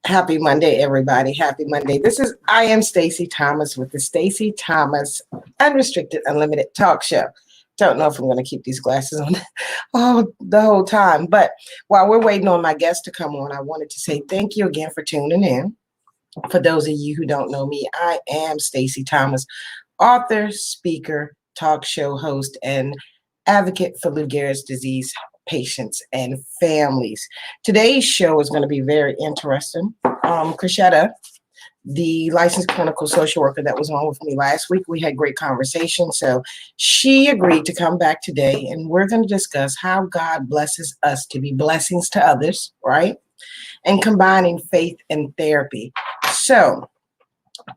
Happy Monday, everybody. Happy Monday. I am Stacey Thomas with the Stacey Thomas Unrestricted Unlimited Talk Show. Don't know if I'm going to keep these glasses on the whole time. But while we're waiting on my guest to come on, I wanted to say thank you again for tuning in. For those of you who don't know me, I am Stacey Thomas, author, speaker, talk show host, and advocate for Lou Gehrig's disease patients and families. Today's show is going to be very interesting. Craijetta, the licensed clinical social worker that was on with me last week, we had great conversation. So she agreed to come back today, and we're going to discuss how God blesses us to be blessings to others, right? And combining faith and therapy. So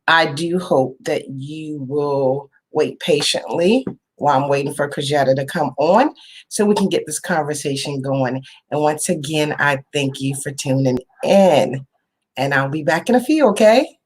I do hope that you will wait patiently while I'm waiting for Craijetta to come on so we can get this conversation going. And once again, I thank you for tuning in. And I'll be back in a few, okay?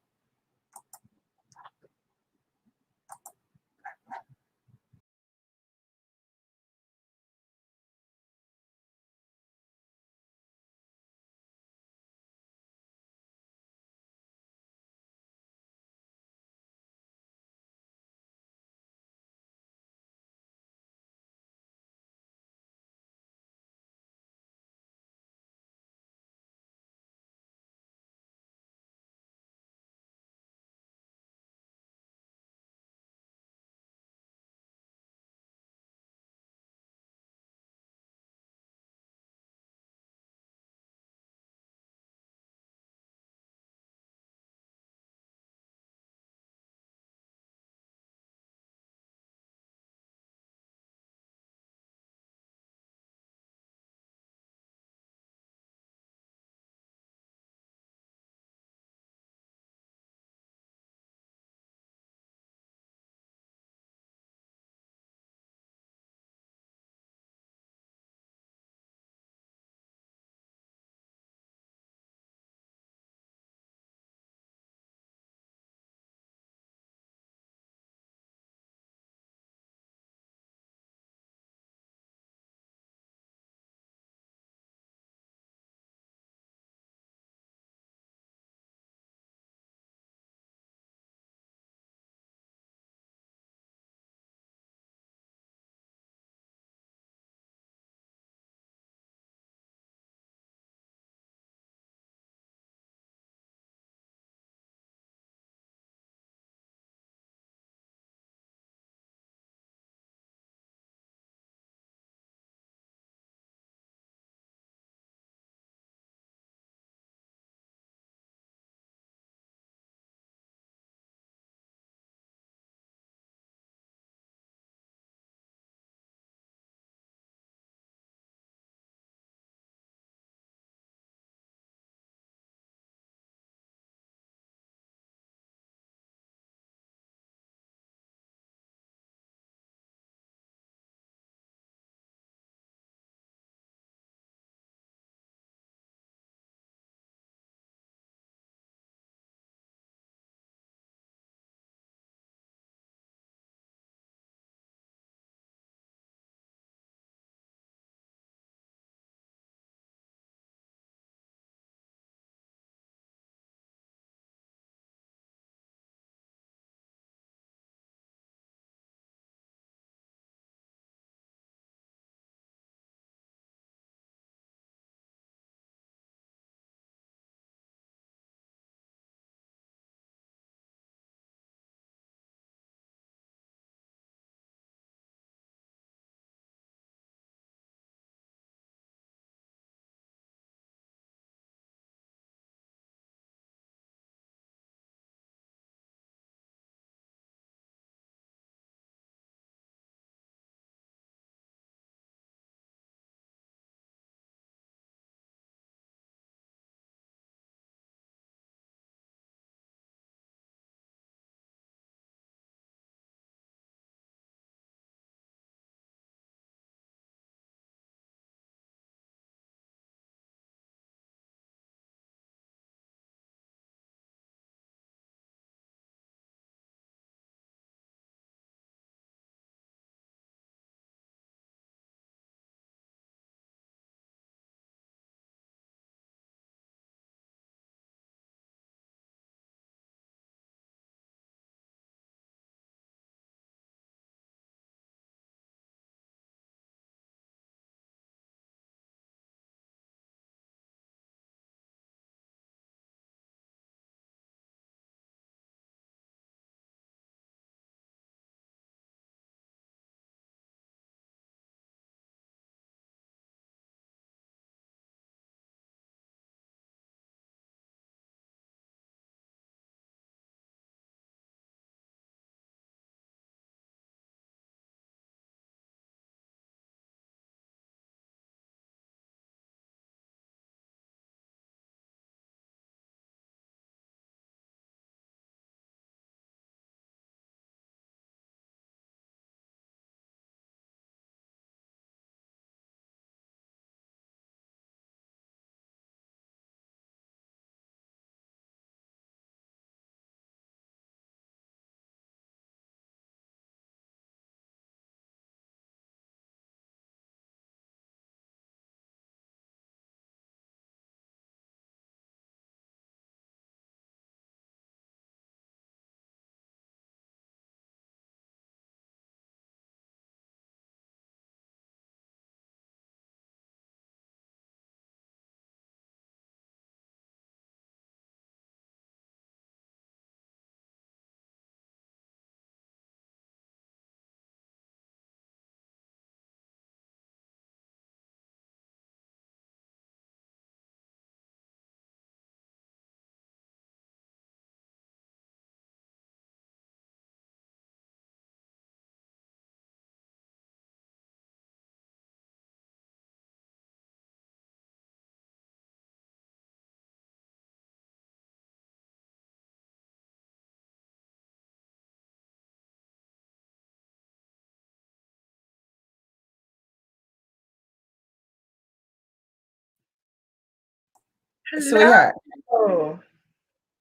Sweetheart. Hello.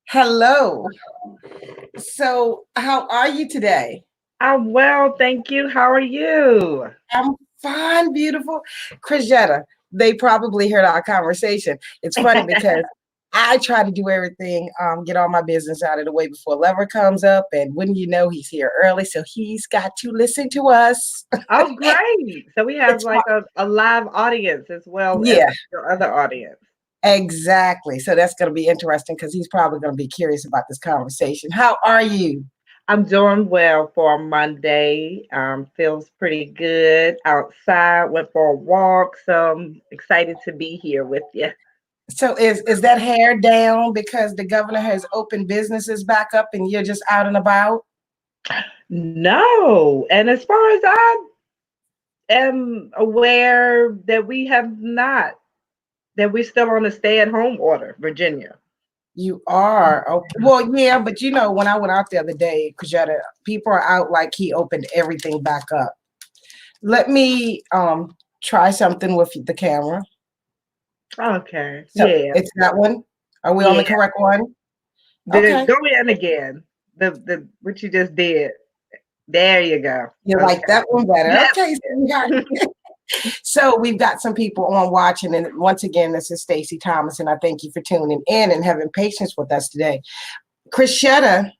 Hello. So, how are you today? I'm well, thank you. How are you? I'm fine, beautiful. Craijetta, they probably heard our conversation. It's funny because I try to do everything, get all my business out of the way before Lever comes up. And wouldn't you know, he's here early. So he's got to listen to us. Oh, great. So we have It's like a live audience as well as Yeah, your other audience. exactly. So that's going to be interesting because he's probably going to be curious about this conversation. How are you? I'm doing well for a Monday. Feels pretty good outside. Went for a walk, so I'm excited to be here with you. So is that hair down because the governor has opened businesses back up and you're just out and about? No, and as far as I am aware, that we have not, that we're still on a stay-at-home order, Virginia. You are okay. Well, yeah, but you know, when I went out the other day, because people are out like he opened everything back up. Let me try something with the camera. Okay. So Yeah. it's that one. Are we on Yeah. the correct one? The Okay. go in again. The what you just did. There you go. You like Okay. that one better. Yep. Okay, so we've got some people on watching, and once again, this is Stacey Thomas, and I thank you for tuning in and having patience with us today. Craijetta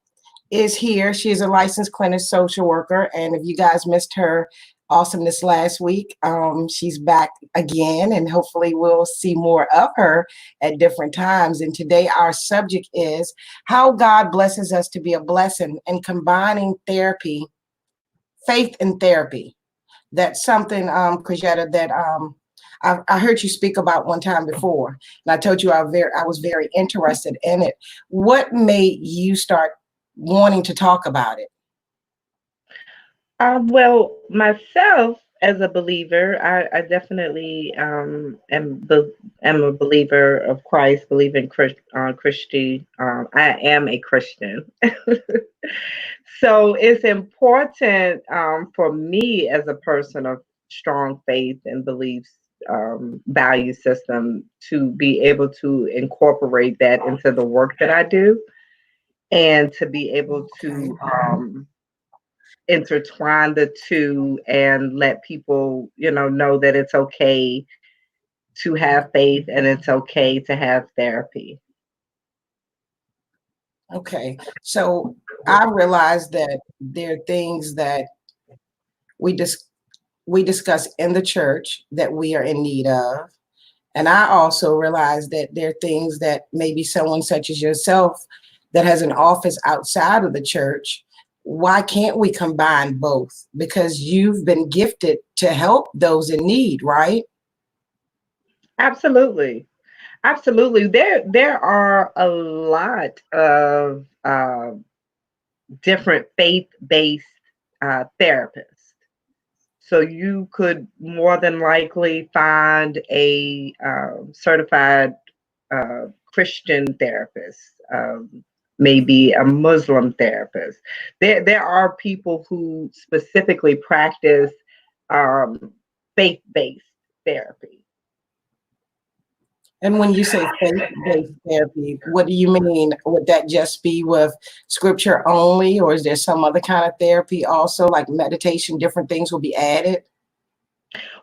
is here. She is a licensed clinical social worker, and if you guys missed her awesomeness last week, she's back again, and hopefully we'll see more of her at different times. And today our subject is how God blesses us to be a blessing and combining therapy, faith and therapy. That's something, Craijetta, that I heard you speak about one time before, and I told you I was very interested in it. What made you start wanting to talk about it? Well, myself as a believer, I definitely am a believer of Christ, believe in Christy. I am a Christian. So it's important for me as a person of strong faith and beliefs, value system, to be able to incorporate that into the work that I do, and to be able Okay. to intertwine the two and let people, know that it's okay to have faith and it's okay to have therapy. Okay. So I realized that there are things that we dis- we discuss in the church that we are in need of. And I also realize that there are things that maybe someone such as yourself that has an office outside of the church, why can't we combine both? Because you've been gifted to help those in need, right? Absolutely. Absolutely. There are a lot of different faith-based therapists. So you could more than likely find a certified Christian therapist, maybe a Muslim therapist. There are people who specifically practice um, faith-based therapy. And when you say faith-based therapy, what do you mean? Would that just be with scripture only, or is there some other kind of therapy also, like meditation, different things will be added?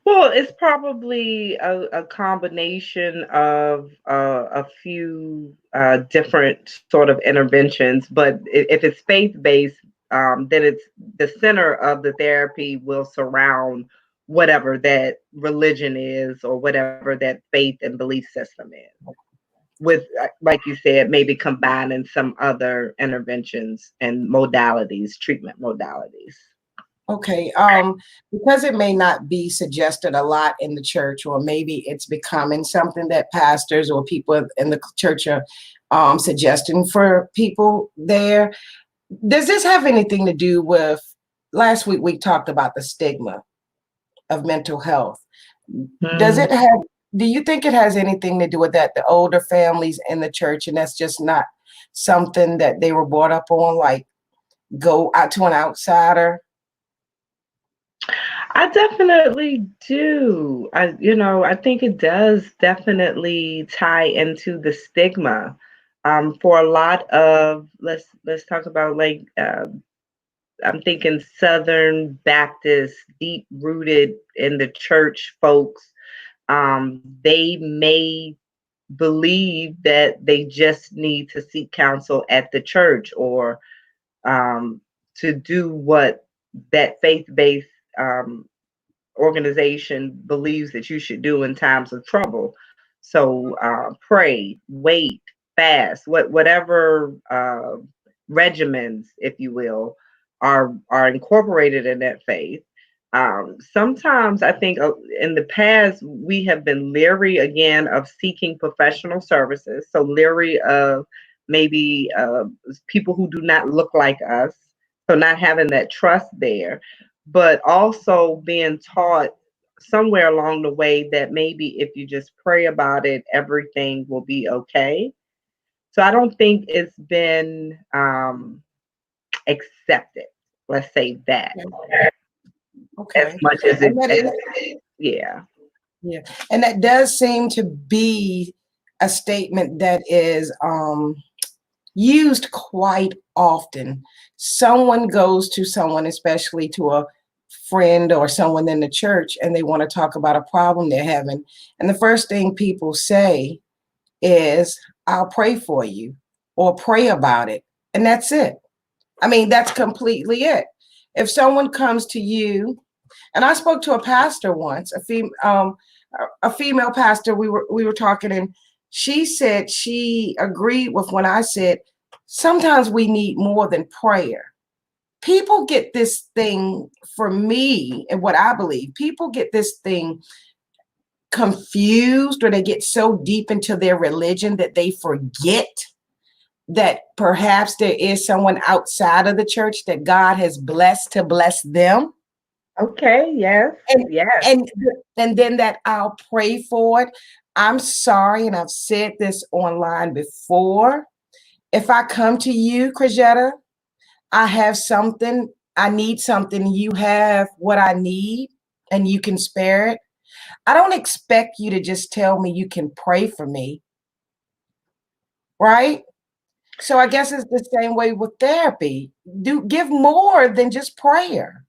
Well, it's probably a combination of a few different sort of interventions, but if it's faith based, then it's the center of the therapy will surround whatever that religion is or whatever that faith and belief system is. With, like you said, maybe combining some other interventions and modalities, treatment modalities. Okay, because it may not be suggested a lot in the church, or maybe it's becoming something that pastors or people in the church are suggesting for people there. Does this have anything to do with, last week we talked about the stigma of mental health. Does Hmm. it have, do you think it has anything to do with that, the older families in the church, and that's just not something that they were brought up on, like go out to an outsider? I definitely do. I think it does definitely tie into the stigma. For a lot of let's talk about like I'm thinking Southern Baptist, deep rooted in the church folks. They may believe that they just need to seek counsel at the church or um, to do what that faith-based organization believes that you should do in times of trouble. So pray, wait, fast, whatever regimens, if you will, are incorporated in that faith. Sometimes I think in the past we have been leery again of seeking professional services, so leery of maybe people who do not look like us, so not having that trust there, but also being taught somewhere along the way that maybe if you just pray about it, everything will be okay. So I don't think it's been accepted. Let's say that as Okay. much as And that is, yeah. yeah. And that does seem to be a statement that is used quite often. Someone goes to someone, especially to a friend or someone in the church, and they want to talk about a problem they're having. And the first thing people say is, I'll pray for you or pray about it. And that's it. I mean, that's completely it. If someone comes to you, and I spoke to a pastor once, a female pastor. We were talking, and she said she agreed with when I said sometimes we need more than prayer. People get this thing, for me, and what I believe, people get this thing confused, or they get so deep into their religion that they forget that perhaps there is someone outside of the church that God has blessed to bless them. Okay. Yes. And Yes. and and then that I'll pray for it. I'm sorry, and I've said this online before. If I come to you, Craijetta, I have something, I need something, you have what I need, and you can spare it. I don't expect you to just tell me you can pray for me, right? So I guess it's the same way with therapy. Do give more than just prayer.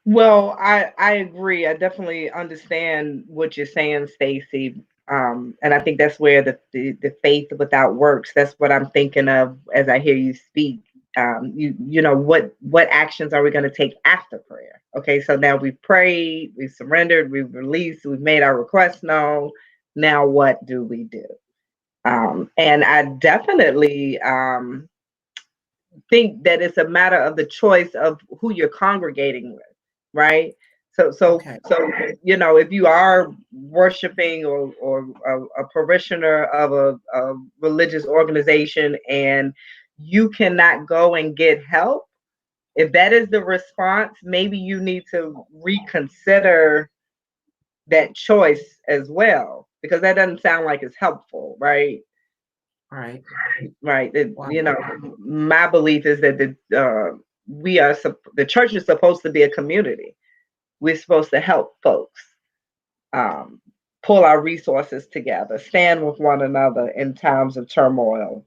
Well, I agree. I definitely understand what you're saying, Stacey. And I think that's where the faith without works. That's what I'm thinking of as I hear you speak. You know what actions are we going to take after prayer? Okay, so now we've prayed, we've surrendered, we've released, we've made our request known. Now what do we do? And I definitely think that it's a matter of the choice of who you're congregating with, right? So, so, Okay. so, if you are worshiping or a parishioner of a religious organization and you cannot go and get help, if that is the response, maybe you need to reconsider that choice as well, because that doesn't sound like it's helpful, right? Right. Right. Wow. My belief is that the church is supposed to be a community. We're supposed to help folks, um, pull our resources together, stand with one another in times of turmoil.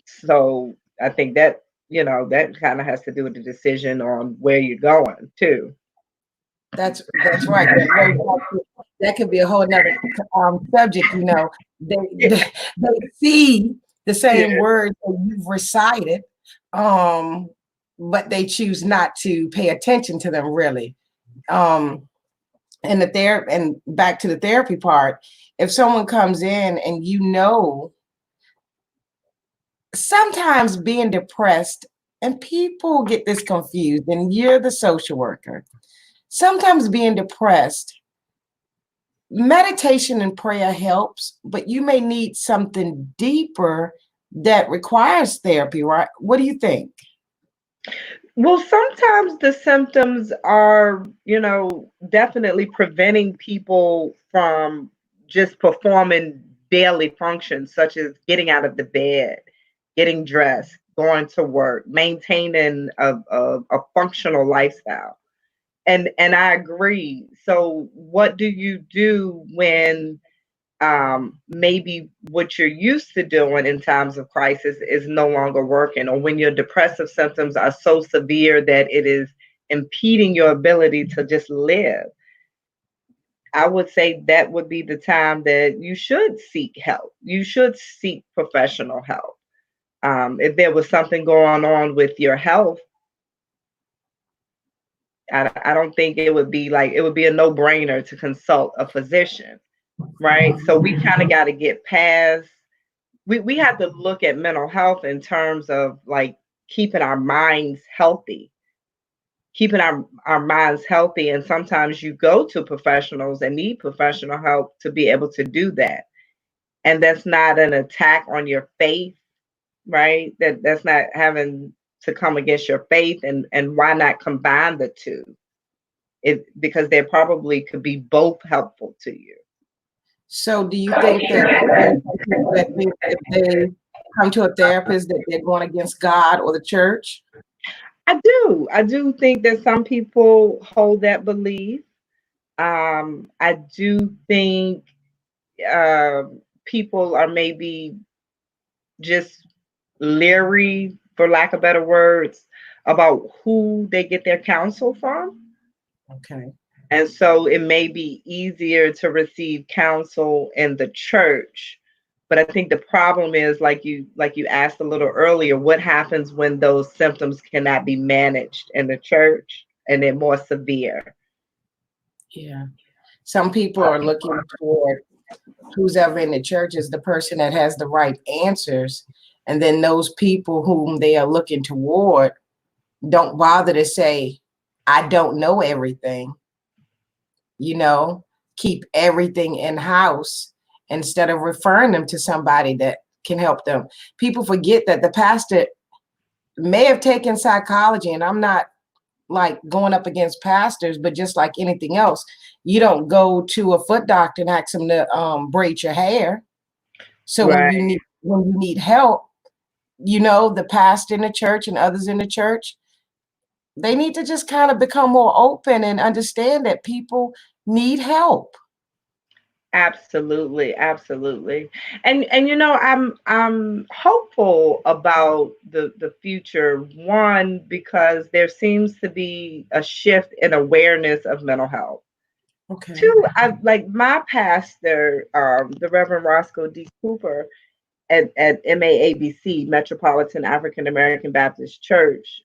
So I think that kind of has to do with the decision on where you're going too. That's right. That could be a whole nother subject. They, Yeah. they see the Yeah. same words that you've recited, um, but they choose not to pay attention to them really. Um, and back to the therapy part, if someone comes in and sometimes being depressed, and people get this confused, and you're the social worker, sometimes being depressed, meditation and prayer helps, but you may need something deeper that requires therapy, right? What do you think? Well, sometimes the symptoms are, definitely preventing people from just performing daily functions, such as getting out of the bed, getting dressed, going to work, maintaining a functional lifestyle. And I agree. So what do you do when maybe what you're used to doing in times of crisis is no longer working, or when your depressive symptoms are so severe that it is impeding your ability to just live? I would say that would be the time that you should seek help. You should seek professional help. If there was something going on with your health, I don't think it would be like, it would be a no-brainer to consult a physician, right? So we kind of got to get past, we have to look at mental health in terms of like keeping our minds healthy, keeping our minds healthy. And sometimes you go to professionals and need professional help to be able to do that. And that's not an attack on your faith, right? That's not having to come against your faith. And why not combine the two? Because they probably could be both helpful to you. So do you think that there's some people that if they come to a therapist that they're going against God or the church? I do think that some people hold that belief. I do think uh, people are maybe just leery, for lack of better words, about who they get their counsel from. Okay. And so it may be easier to receive counsel in the church. But I think the problem is, like you asked a little earlier, what happens when those symptoms cannot be managed in the church and they're more severe? Yeah. Some people are looking for who's ever in the church is the person that has the right answers. And then those people whom they are looking toward don't bother to say, I don't know everything, keep everything in house instead of referring them to somebody that can help them. People forget that the pastor may have taken psychology, and I'm not like going up against pastors, but just like anything else, you don't go to a foot doctor and ask them to braid your hair. So Right. when you need help, the pastor in the church and others in the church, they need to just kind of become more open and understand that people need help. Absolutely, absolutely. And I'm hopeful about the future. One, because there seems to be a shift in awareness of mental health. Okay. Two, I like my pastor, the Reverend Roscoe D. Cooper at MAABC, Metropolitan African American Baptist Church.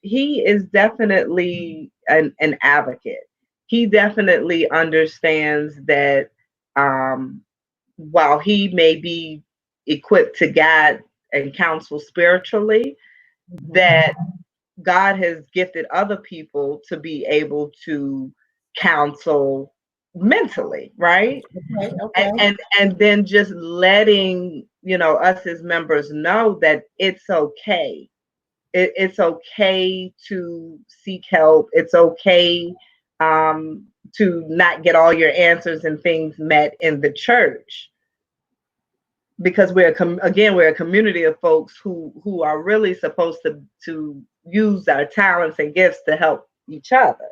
He is definitely an advocate. He definitely understands that um, while he may be equipped to guide and counsel spiritually, that God has gifted other people to be able to counsel mentally, right? Okay. and Okay. and, and then just letting us as members know that it's okay. It's okay to seek help. It's okay um, to not get all your answers and things met in the church, because we're a community of folks who are really supposed to use our talents and gifts to help each other.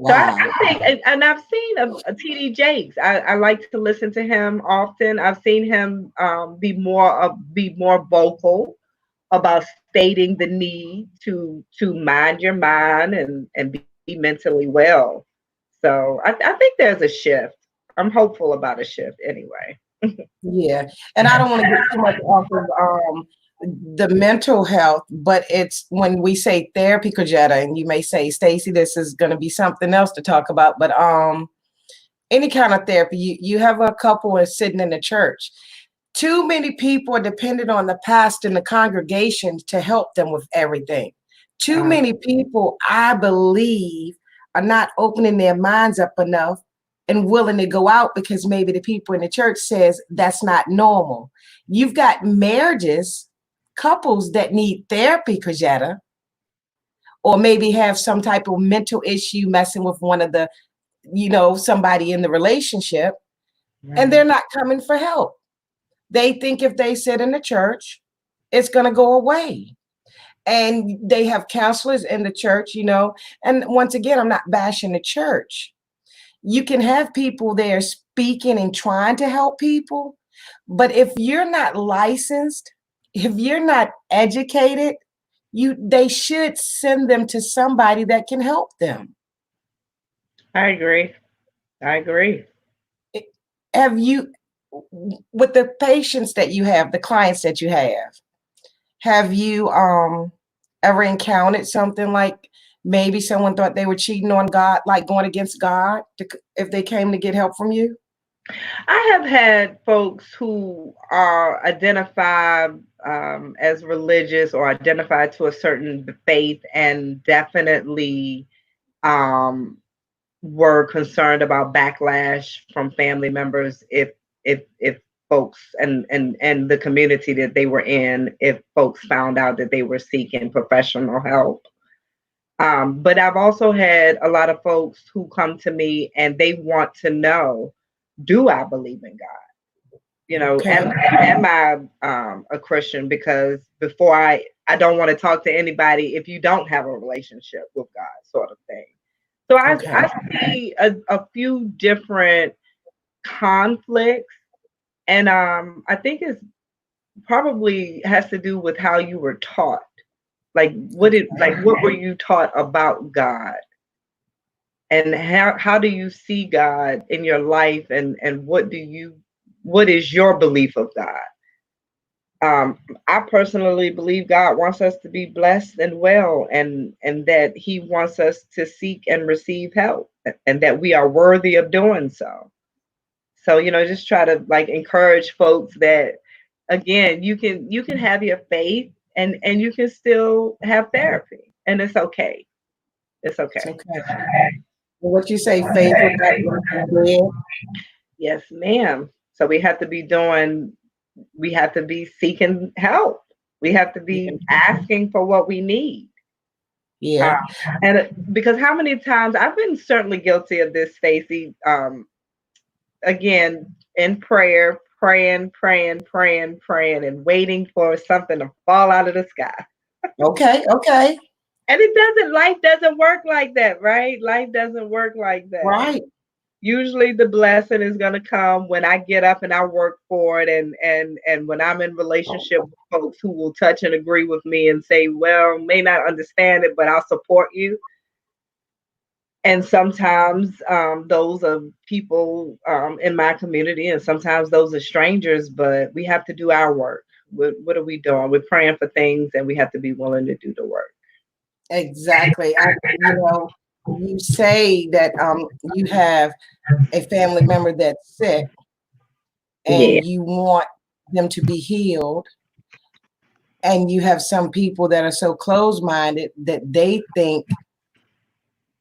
So I, Wow. I think, and I've seen a TD Jakes. I like to listen to him often. I've seen him be more vocal about stating the need to mind your mind and be mentally well. So I think there's a shift. I'm hopeful about a shift anyway. Yeah. And I don't want to get too much off of the mental health, but it's when we say therapy, Craijetta, and you may say, Stacey, this is going to be something else to talk about, but any kind of therapy, you have a couple is sitting in the church. Too many people are dependent on the pastor and the congregation to help them with everything. Too Um, many people, I believe, are not opening their minds up enough and willing to go out because maybe the people in the church says that's not normal. You've got marriages, couples that need therapy, Craijetta, or maybe have some type of mental issue messing with one of the, somebody in the relationship, and they're right. not coming for help. They think if they sit in the church, it's going to go away. And they have counselors in the church, you know. And once again, I'm not bashing the church. You can have people there speaking and trying to help people, but if you're not licensed, if you're not educated, they should send them to somebody that can help them. I agree. I agree. Have you, with the patients that you have, the clients that you have you ever encountered something like maybe someone thought they were cheating on God, like going against God, if they came to get help from you? I have had folks who are identified as religious or identified to a certain faith and definitely um, were concerned about backlash from family members if folks and the community that they were in, if folks found out that they were seeking professional help. But I've also had a lot of folks who come to me and they want to know, do I believe in God? You know, Okay. am I a Christian? Because before I don't want to talk to anybody if you don't have a relationship with God, sort of thing. So I see a few different conflicts, and I think it's probably has to do with how you were taught. Like what were you taught about God? And how do you see God in your life, and what is your belief of God? I personally believe God wants us to be blessed and well, and that He wants us to seek and receive help, and that we are worthy of doing so. So, you know, just try to like encourage folks that again, you can have your faith and you can still have therapy, and it's okay. It's It's okay. okay. What you say, faith without works is dead. Yes, ma'am. So we have to be seeking help. We have to be asking for what we need. Yeah. Um, and because how many times I've been certainly guilty of this, Stacey. Again, in prayer, praying, and waiting for something to fall out of the sky. Okay. Okay. And it doesn't. Life doesn't work like that, right? Life doesn't work like that. Right. Usually the blessing is going to come when I get up and I work for it, and when I'm in relationship with folks who will touch and agree with me and say, well, may not understand it, but I'll support you. And sometimes those are people in my community, and sometimes those are strangers, but we have to do our work. What are we doing? We're praying for things, and we have to be willing to do the work. Exactly. You say that you have a family member that's sick Yeah. and you want them to be healed, and you have some people that are so closed-minded that they think,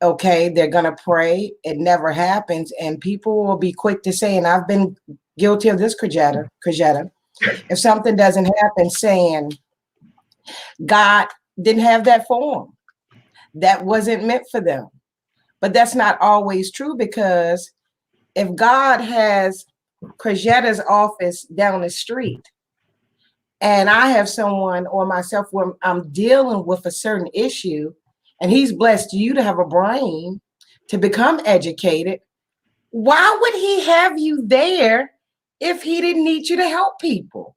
okay, they're gonna pray, it never happens, and people will be quick to say, and I've been guilty of this, Craijetta, if something doesn't happen, saying God didn't have that for them, that wasn't meant for them. But that's not always true, because if God has Craijetta's office down the street and I have someone or myself where I'm dealing with a certain issue, and He's blessed you to have a brain to become educated, why would He have you there if He didn't need you to help people?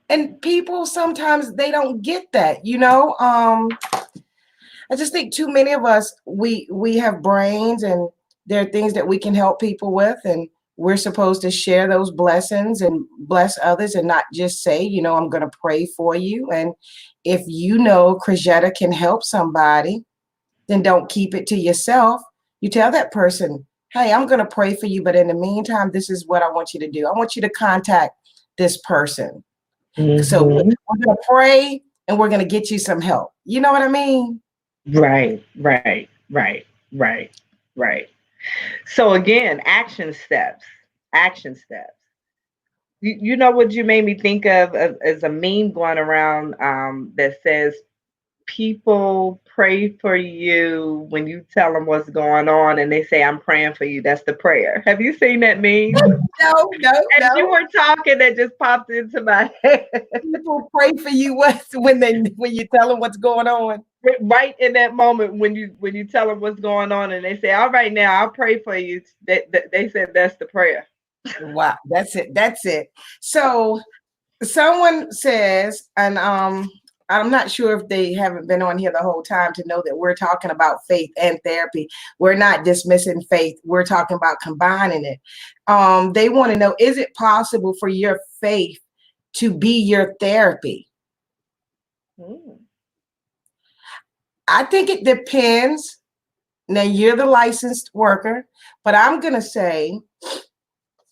And people sometimes they don't get that, you know. I just think too many of us, we have brains, and there are things that we can help people with, and we're supposed to share those blessings and bless others, and not just say, you know, I'm going to pray for you. And if you know Craijetta can help somebody, then don't keep it to yourself. You tell that person, hey, I'm going to pray for you, but in the meantime, this is what I want you to do. I want you to contact this person. So we're Mhm. going to pray and we're going to get you some help. You know what I mean? Right. Right. So again, action steps. You know what you made me think of as a meme going around that says people pray for you when you tell them what's going on and they say, I'm praying for you. That's the prayer. Have you seen that meme? No, no, As you no. were talking, that just popped into my head. People pray for you when you tell them what's going on. Right in that moment when you tell them what's going on and they say, all right, now I'll pray for you. They said that's the prayer. Wow, that's it. That's it. So someone says, and I'm not sure if they haven't been on here the whole time to know that we're talking about faith and therapy. We're not dismissing faith. We're talking about combining it. They want to know, is it possible for your faith to be your therapy? Mm. I think it depends. Now you're the licensed worker, but I'm going to say,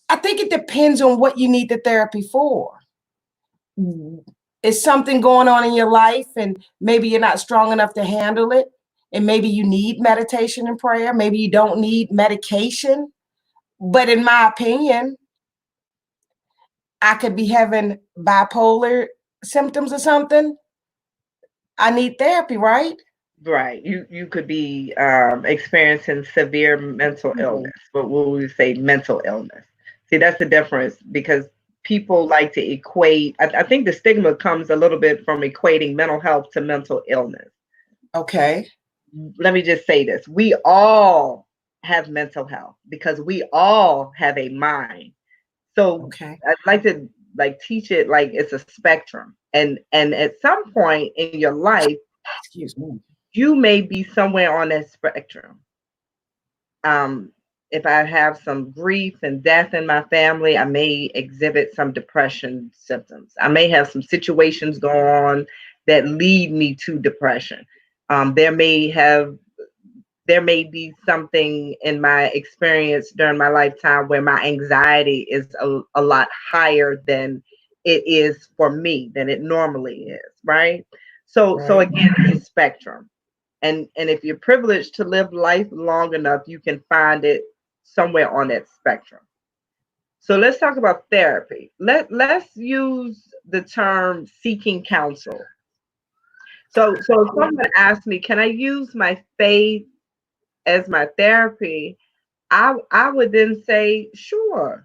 I think it depends on what you need the therapy for. Is something going on in your life and maybe you're not strong enough to handle it? And maybe you need meditation and prayer. Maybe you don't need medication. But in my opinion, I could be having bipolar symptoms or something. I need therapy, right? Right. You could be experiencing severe mental Mhm. illness, but what we say mental illness. See, that's the difference because people like to equate. I think the stigma comes a little bit from equating mental health to mental illness. Okay. Let me just say this: we all have mental health because we all have a mind. So Okay. I'd like to like teach it like it's a spectrum, and at some point in your life Excuse me. you may be somewhere on that spectrum. Um, if I have some grief and death in my family, I may exhibit some depression symptoms. I may have some situations go on that lead me to depression. There may have there may be something in my experience during my lifetime where my anxiety is a lot higher than it is for me than it normally is, right? So Right. again, it's a spectrum. And if you're privileged to live life long enough, you can find it somewhere on that spectrum. So let's talk about therapy. Let's use the term seeking counsel. So if someone asks me, can I use my faith as my therapy? I would then say, sure.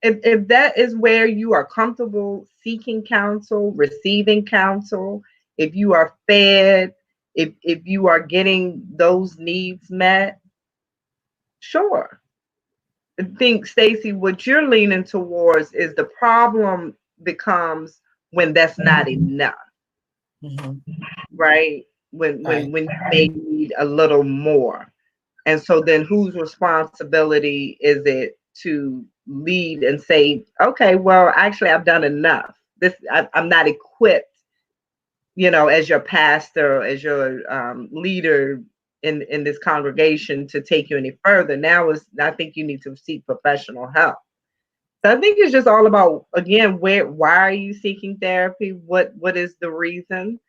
If that is where you are comfortable seeking counsel, receiving counsel, if you are fed, if you are getting those needs met, sure. I think, Stacey, what you're leaning towards is the problem becomes when that's not enough, Mhm. right? When Right. when when you may need a little more. And so then whose responsibility is it to lead and say, okay, well, actually, I've done enough. I'm not equipped, as your pastor, as your leader in this congregation to take you any further. Now is I think you need to seek professional help. So I think it's just all about again, why are you seeking therapy? What is the reason?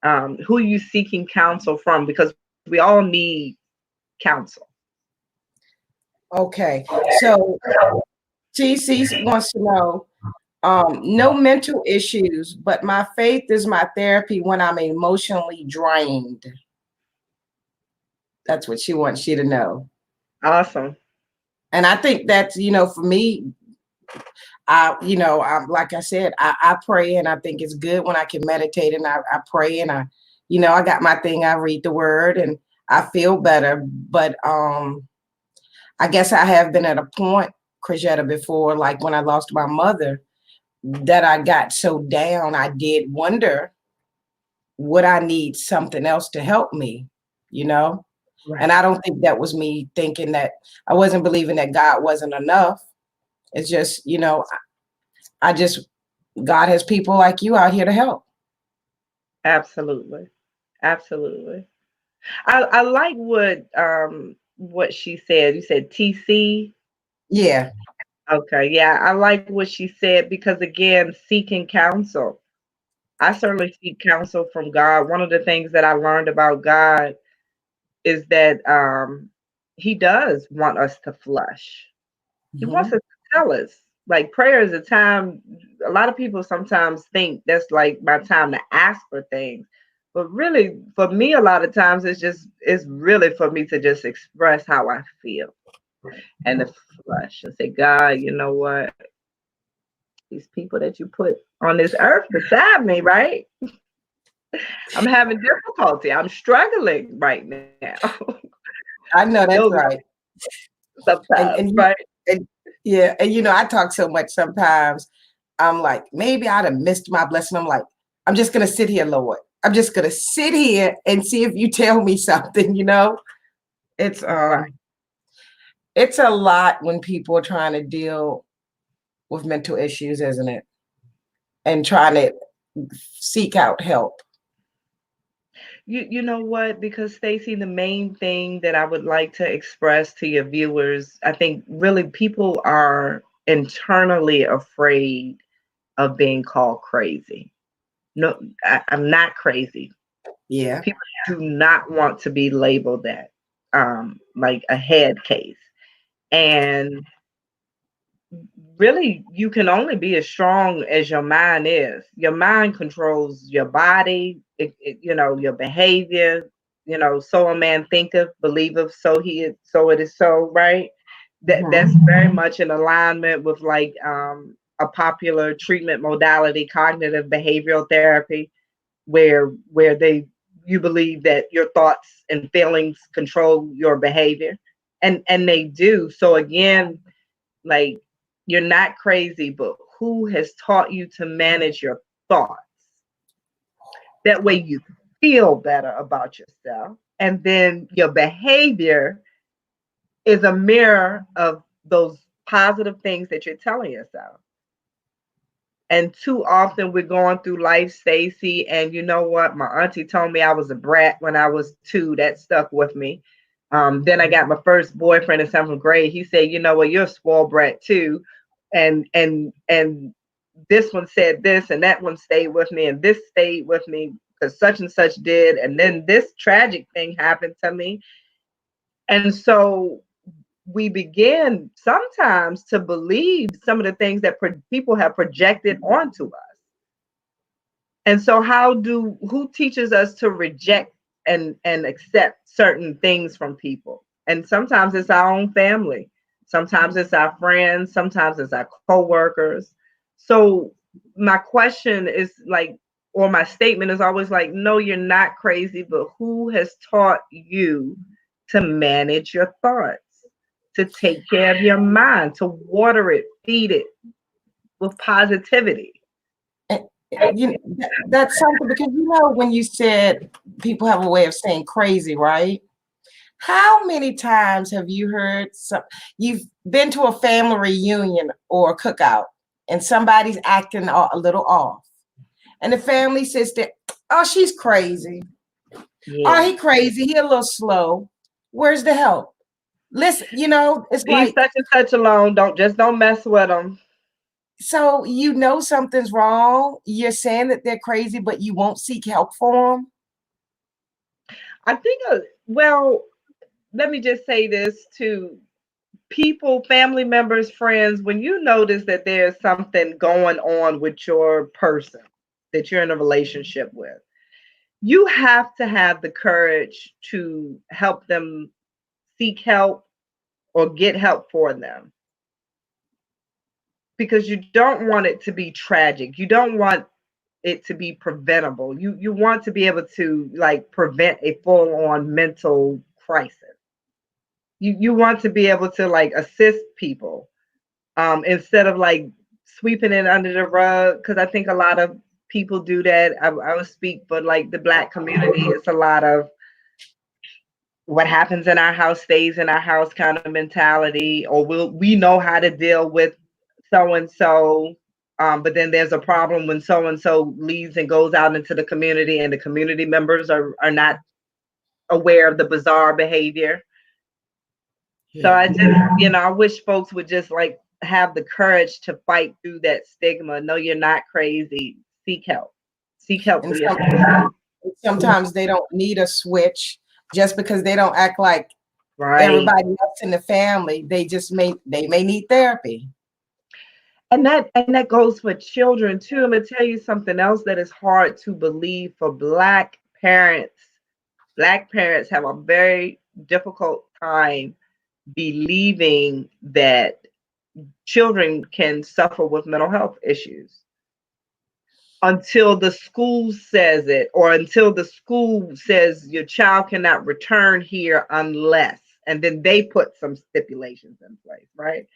Who are you seeking counsel from? Because we all need counsel. Okay. So TC wants to know, no mental issues, but my faith is my therapy when I'm emotionally drained. That's what she wants you to know. Awesome. And I think that's, for me, I'm like I said, I pray and I think it's good when I can meditate and I pray and I got my thing, I read the word and I feel better. But I guess I have been at a point, Craijetta, before, like when I lost my mother, that I got so down, I did wonder, would I need something else to help me, you know? And Right. I don't think that was me thinking that I wasn't believing that God wasn't enough. It's just, I just, God has people like you out here to help. Absolutely. Absolutely. I like what she said. You said TC. Yeah. Okay, yeah, I like what she said because again, seeking counsel. I certainly seek counsel from God. One of the things that I learned about God is that he does want us to flush. He wants Mhm. us to tell us. Like prayer is a time, a lot of people sometimes think that's like my time to ask for things. But really, for me, a lot of times it's really for me to just express how I feel and the flesh and say, God, you know what? These people that you put on this earth beside me, right? I'm having difficulty. I'm struggling right now. I know that's Those right. And sometimes, and you right? and yeah, and I talk so much sometimes. I'm like, maybe I'd have missed my blessing. I'm like, I'm just gonna sit here, Lord. I'm just gonna sit here and see if you tell me something. It's Right. it's a lot when people are trying to deal with mental issues, isn't it? And trying to seek out help. You know what? Because Stacey, the main thing that I would like to express to your viewers, I think really people are internally afraid of being called crazy. No, I'm not crazy. Yeah. People do not want to be labeled that, like a head case. And really, you can only be as strong as your mind is. Your mind controls your body, your behavior. So a man thinketh, believeth, so he is, so it is so, right? That's Mhm. very much in alignment with like a popular treatment modality, cognitive behavioral therapy, where they you believe that your thoughts and feelings control your behavior, and they do. So again, like, you're not crazy, but who has taught you to manage your thoughts? That way you feel better about yourself. And then your behavior is a mirror of those positive things that you're telling yourself. And too often we're going through life, Stacey, and you know what? My auntie told me I was a brat when I was 2. That stuck with me. Then I got my first boyfriend in 7th grade. He said, "You know what? You're a spoiled brat too." And this one said this, and that one stayed with me, and this stayed with me because such and such did, and then this tragic thing happened to me. And so we begin sometimes to believe some of the things that people have projected onto us. And so who teaches us to reject and accept certain things from people? And sometimes it's our own family. Sometimes it's our friends, sometimes it's our coworkers. So my question is like, or my statement is always like, no, you're not crazy, but who has taught you to manage your thoughts, to take care of your mind, to water it, feed it with positivity? And, that's something because when you said people have a way of saying crazy, right? How many times have you heard you've been to a family reunion or a cookout and somebody's acting a little off, and the family says that, oh, she's crazy. Oh, Yeah. he crazy. He a little slow. Where's the help? Listen, it's Leave like, such and such alone. Don't mess with them. so something's wrong. You're saying that they're crazy, but you won't seek help for them. I think, well, let me just say this to people, family members, friends. When you notice that there's something going on with your person that you're in a relationship with, you have to have the courage to help them seek help or get help for them, because you don't want it to be tragic. You don't want it to be preventable. You want to be able to like prevent a full on mental crisis. You want to be able to like assist people, instead of like sweeping it under the rug, because I think a lot of people do that. I would speak for like the Black community. It's a lot of what happens in our house stays in our house kind of mentality, or we know how to deal with so and so. But then there's a problem when so and so leaves and goes out into the community, and the community members are not aware of the bizarre behavior. So I Yeah. just, I wish folks would just like have the courage to fight through that stigma. No, you're not crazy. Seek help. Seek help for And yourself. sometimes they don't need a switch just because they don't act like Right. everybody else in the family. They may need therapy. And that goes for children too. I'm gonna tell you something else that is hard to believe for Black parents, Black parents, have a very difficult time believing that children can suffer with mental health issues until the school says it, or until the school says your child cannot return here unless, and then they put some stipulations in place, right?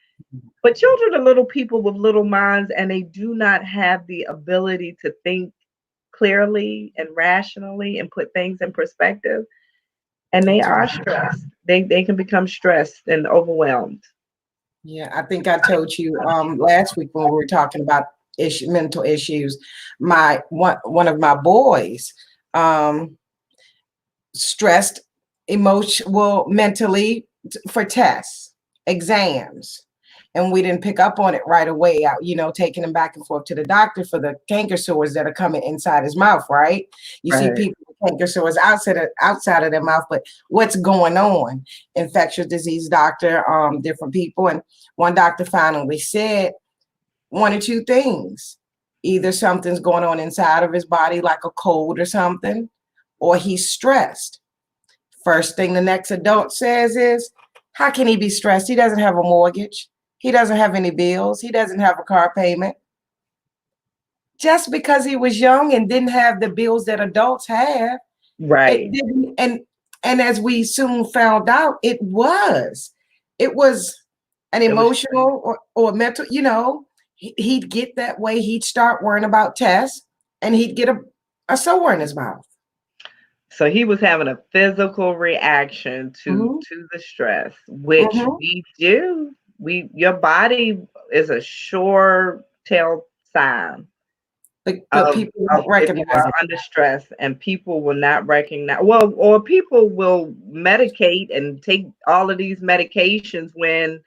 But children are little people with little minds, and they do not have the ability to think clearly and rationally and put things in perspective. And they That's are right. stressed. They can become stressed and overwhelmed. Yeah, I think I told you last week when we were talking about mental issues. My one of my boys stressed well, mentally for tests, exams. And we didn't pick up on it right away, taking him back and forth to the doctor for the canker sores that are coming inside his mouth, right? You see Right. people with canker sores outside of their mouth, but what's going on? Infectious disease doctor, different people. And one doctor finally said one or two things. Either something's going on inside of his body, like a cold or something, or he's stressed. First thing the next adult says is, how can he be stressed? He doesn't have a mortgage. He doesn't have any bills. He doesn't have a car payment. Just because he was young and didn't have the bills that adults have, it Right. didn't. And as we soon found out, it was an It was emotional or mental. He'd get that way. He'd start worrying about tests, and he'd get a sore in his mouth. So he was having a physical reaction Mhm. to the stress, which Mhm. we do. Your body is a sure tell sign But people of don't if you recognize are it. under stress, and people will not recognize, well, or people will medicate and take all of these medications when,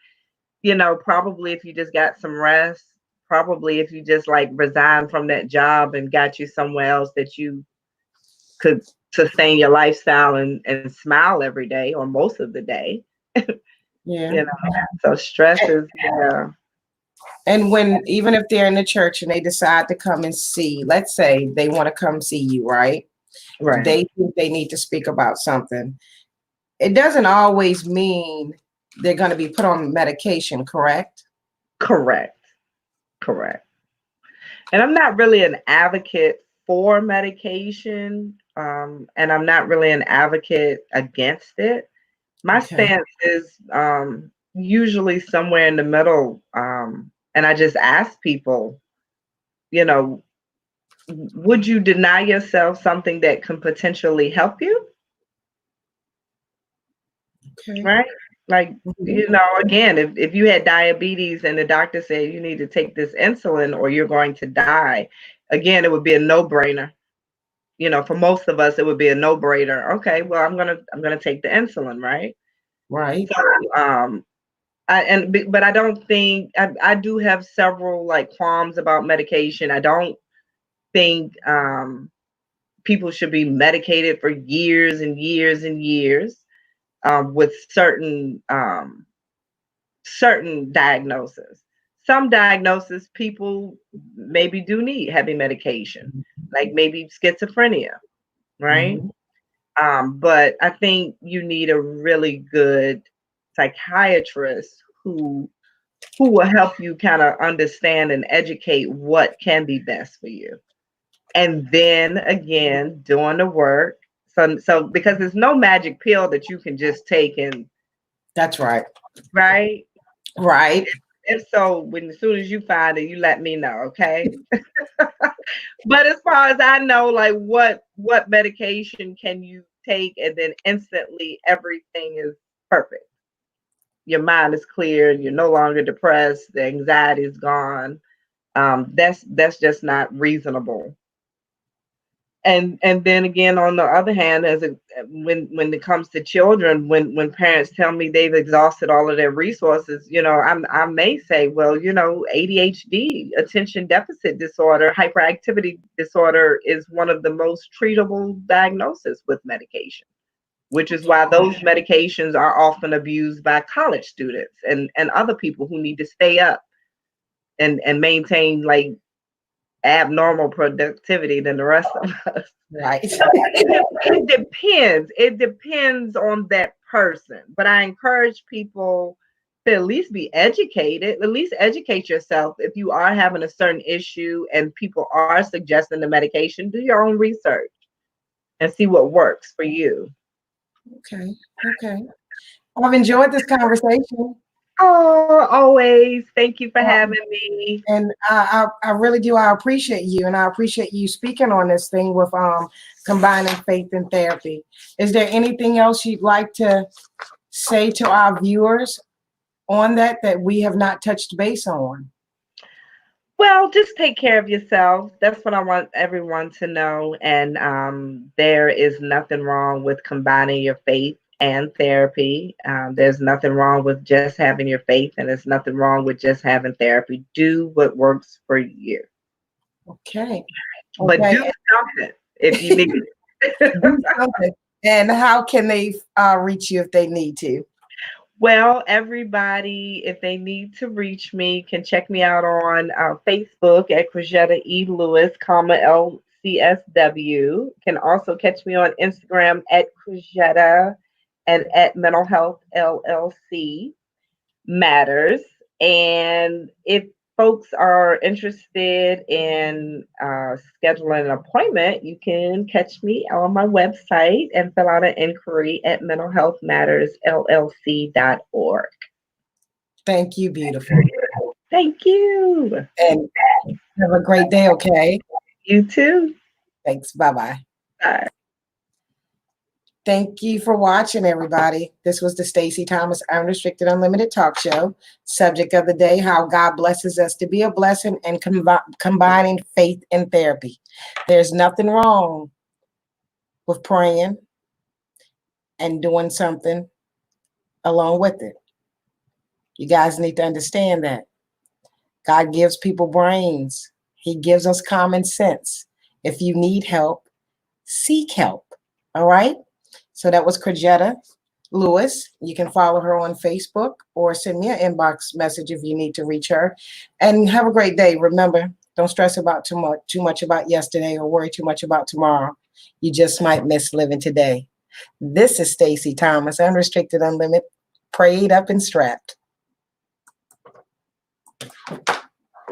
probably if you just got some rest, probably if you just like resign from that job and got you somewhere else that you could sustain your lifestyle and smile every day or most of the day. Yeah. you know so stress is, yeah. And when, even if they're in the church and they decide to come and see, let's say they want to come see you, right? Right. They think they need to speak about something. It doesn't always mean they're going to be put on medication, correct? Correct. Correct. And I'm not really an advocate for medication, and I'm not really an advocate against it. My Okay. stance is usually somewhere in the middle, and I just ask people, you know would you deny yourself something that can potentially help you? Okay. Right? Like, Mhm. again, if you had diabetes and the doctor said you need to take this insulin or you're going to die, again, it would be a no-brainer. For most of us, it would be a no-brainer. Okay, well, I'm gonna take the insulin, right? Right. So, but I don't think I do have several like qualms about medication. I don't think people should be medicated for years and years and years with certain diagnoses. Some diagnoses people maybe do need heavy medication, like maybe schizophrenia, right? Mhm. But I think you need a really good psychiatrist who will help you kind of understand and educate what can be best for you. And then again, doing the work. So because there's no magic pill that you can just take and That's right. right. Right. If so, when as soon as you find it, you let me know, okay? But as far as I know, like what medication can you take and then instantly everything is perfect. Your mind is cleared, you're no longer depressed, the anxiety is gone. That's just not reasonable. And then again, on the other hand, when it comes to children, when parents tell me they've exhausted all of their resources, I may say, well, ADHD, attention deficit disorder, hyperactivity disorder, is one of the most treatable diagnoses with medication, which is why those medications are often abused by college students and other people who need to stay up and maintain like abnormal productivity than the rest of us. Right. It depends. It depends on that person. But I encourage people to at least be educated, at least educate yourself. If you are having a certain issue and people are suggesting the medication, do your own research and see what works for you. Okay. Okay. I've enjoyed this conversation. Oh, always. Thank you for Um, having me. and I really do. I appreciate you, and I appreciate you speaking on this thing with combining faith and therapy. Is there anything else you'd like to say to our viewers on that we have not touched base on? Well, just take care of yourself. That's what I want everyone to know. And there is nothing wrong with combining your faith and therapy. There's nothing wrong with just having your faith, and there's nothing wrong with just having therapy. Do what works for you, Okay. but do Okay. something if you need it. Do something. And how can they reach you if they need to? Well, everybody, if they need to reach me, can check me out on Facebook at Craijetta E. Lewis, LCSW. Can also catch me on Instagram at Craijetta and at Mental Health LLC Matters. And if folks are interested in scheduling an appointment, you can catch me on my website and fill out an inquiry at mentalhealthmattersllc.org. Thank you, beautiful. Thank you. And have a great day, okay? You too. Thanks. Bye-bye. Bye. Thank you for watching, everybody. This was the Stacey Thomas Unrestricted Unlimited Talk Show. Subject of the day, how God blesses us to be a blessing and combining faith and therapy. There's nothing wrong with praying and doing something along with it. You guys need to understand that. God gives people brains. He gives us common sense. If you need help, seek help. All right? So that was Craijetta Lewis. You can follow her on Facebook or send me an inbox message if you need to reach her. And have a great day. Remember, don't stress about too much about yesterday or worry too much about tomorrow. You just might miss living today. This is Stacey Thomas, Unrestricted Unlimited, prayed up and strapped.